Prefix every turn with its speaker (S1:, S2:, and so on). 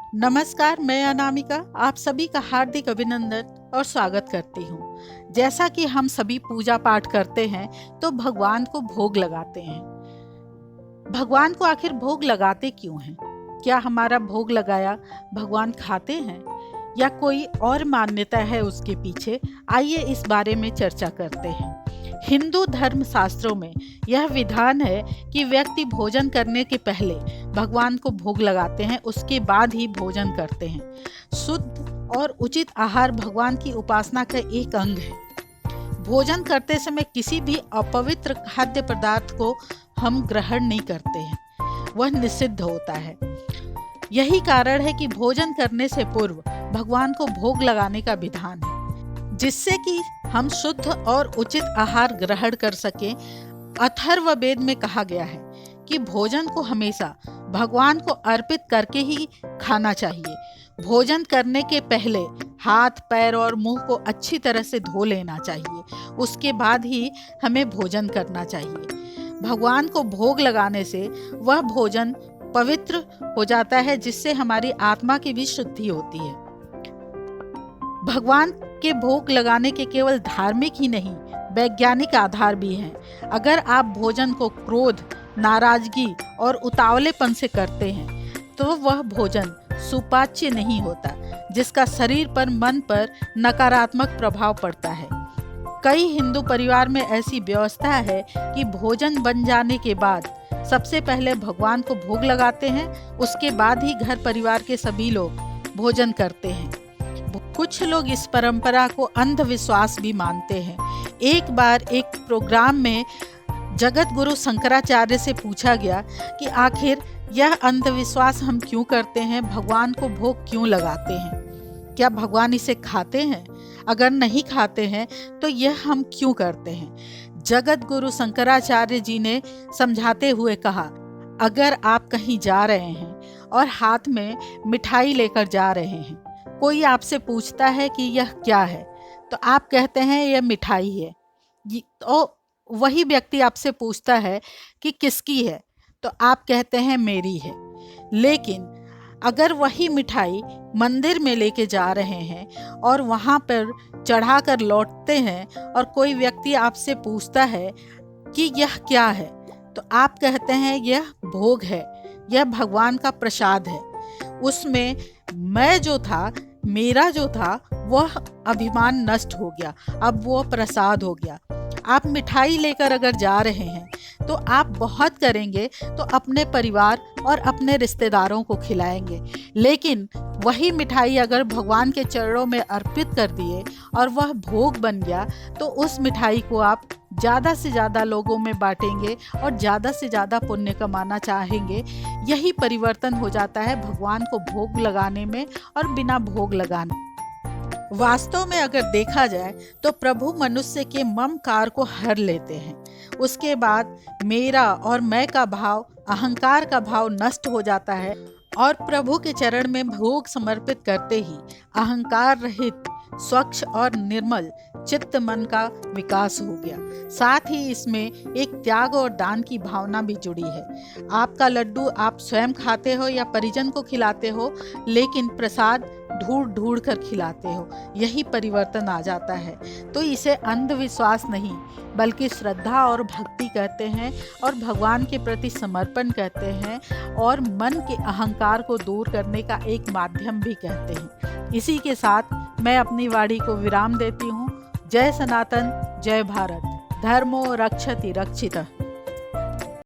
S1: नमस्कार, मैं अनामिका आप सभी का हार्दिक अभिनंदन और स्वागत करती हूँ। जैसा कि हम सभी पूजा पाठ करते हैं तो भगवान को भोग लगाते हैं। भगवान को आखिर भोग लगाते क्यों हैं? क्या हमारा भोग लगाया भगवान खाते हैं या कोई और मान्यता है उसके पीछे? आइए इस बारे में चर्चा करते हैं। हिंदू धर्म शास्त्रों में यह विधान है कि व्यक्ति भोजन करने के पहले भगवान को भोग लगाते हैं, उसके बाद ही भोजन करते हैं। शुद्ध और उचित आहार भगवान की उपासना का एक अंग है। भोजन करते समय किसी भी अपवित्र खाद्य पदार्थ को हम ग्रहण नहीं करते हैं, वह निषिद्ध होता है। यही कारण है कि भोजन करने से पूर्व भगवान को भोग लगाने का विधान है, जिससे कि हम शुद्ध और उचित आहार ग्रहण कर सकें। अथर्ववेद में कहा गया है कि भोजन को हमेशा भगवान को अर्पित करके ही खाना चाहिए। भोजन करने के पहले हाथ, पैर और मुंह को अच्छी तरह से धो लेना चाहिए, उसके बाद ही हमें भोजन करना चाहिए। भगवान को भोग लगाने से वह भोजन पवित्र हो जाता है, जिससे हमारी आत्मा की भी शुद्धि होती है। भगवान के भोग लगाने के केवल धार्मिक ही नहीं, वैज्ञानिक आधार भी हैं। अगर आप भोजन को क्रोध, नाराजगी और उतावलेपन से करते हैं तो वह भोजन सुपाच्य नहीं होता, जिसका शरीर पर, मन पर नकारात्मक प्रभाव पड़ता है। कई हिंदू परिवार में ऐसी व्यवस्था है कि भोजन बन जाने के बाद सबसे पहले भगवान को भोग लगाते हैं, उसके बाद ही घर परिवार के सभी लोग भोजन करते हैं। कुछ लोग इस परंपरा को अंधविश्वास भी मानते हैं। एक बार एक प्रोग्राम में जगत गुरु शंकराचार्य से पूछा गया कि आखिर यह अंधविश्वास हम क्यों करते हैं, भगवान को भोग क्यों लगाते हैं? क्या भगवान इसे खाते हैं? अगर नहीं खाते हैं तो यह हम क्यों करते हैं? जगत गुरु शंकराचार्य जी ने समझाते हुए कहा, अगर आप कहीं जा रहे हैं और हाथ में मिठाई लेकर जा रहे हैं, कोई आपसे पूछता है कि यह क्या है, तो आप कहते हैं यह मिठाई है। तो वही व्यक्ति आपसे पूछता है कि किसकी है, तो आप कहते हैं मेरी है। लेकिन अगर वही मिठाई मंदिर में लेके जा रहे हैं और वहाँ पर चढ़ा कर लौटते हैं और कोई व्यक्ति आपसे पूछता है कि यह क्या है, तो आप कहते हैं यह भोग है, यह भगवान का प्रसाद है। उसमें मैं जो था, मेरा जो था, वह अभिमान नष्ट हो गया, अब वो प्रसाद हो गया। आप मिठाई लेकर अगर जा रहे हैं तो आप बहुत करेंगे तो अपने परिवार और अपने रिश्तेदारों को खिलाएंगे, लेकिन वही मिठाई अगर भगवान के चरणों में अर्पित कर दिए और वह भोग बन गया तो उस मिठाई को आप ज़्यादा से ज़्यादा लोगों में बांटेंगे और ज़्यादा से ज़्यादा पुण्य कमाना चाहेंगे। यही परिवर्तन हो जाता है भगवान को भोग लगाने में और बिना भोग लगाने। वास्तव में अगर देखा जाए तो प्रभु मनुष्य के ममकार को हर लेते हैं। उसके बाद मेरा और मैं का भाव, अहंकार का भाव नष्ट हो जाता है और प्रभु के चरण में भोग समर्पित करते ही अहंकार रहित, स्वच्छ और निर्मल चित्त मन का विकास हो गया। साथ ही इसमें एक त्याग और दान की भावना भी जुड़ी है। आपका लड्डू आप स्वयं खाते हो या परिजन को खिलाते हो, लेकिन प्रसाद ढूंढ ढूंढ कर खिलाते हो, यही परिवर्तन आ जाता है। तो इसे अंधविश्वास नहीं बल्कि श्रद्धा और भक्ति कहते हैं और भगवान के प्रति समर्पण कहते हैं और मन के अहंकार को दूर करने का एक माध्यम भी कहते हैं। इसी के साथ मैं अपनी वाणी को विराम देती हूँ। जय सनातन, जय भारत, धर्मो रक्षति रक्षितः।